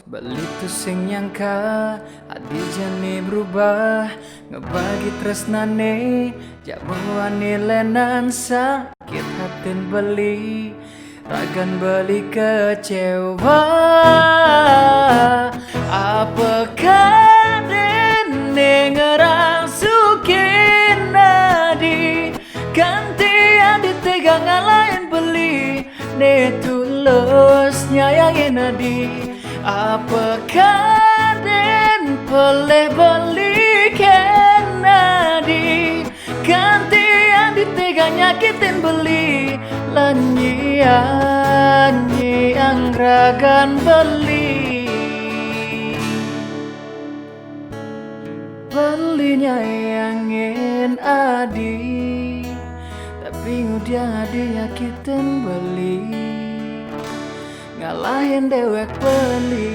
Belitu sing nyangka adi jane berubah ngebagi tresnane jamuane lenan sakit hatin beli ragan beli kecewa. Apakah dene ngerasukin nadi gantian ditegang lain beli ne tulus nyayangin nadi. Apakah den boleh belikan nadi gantian ditegang nyakitin beli lanyian yang ragan beli belinya yangin adi tapi ngudiang adi nyakitin beli ngalahin dewek beli.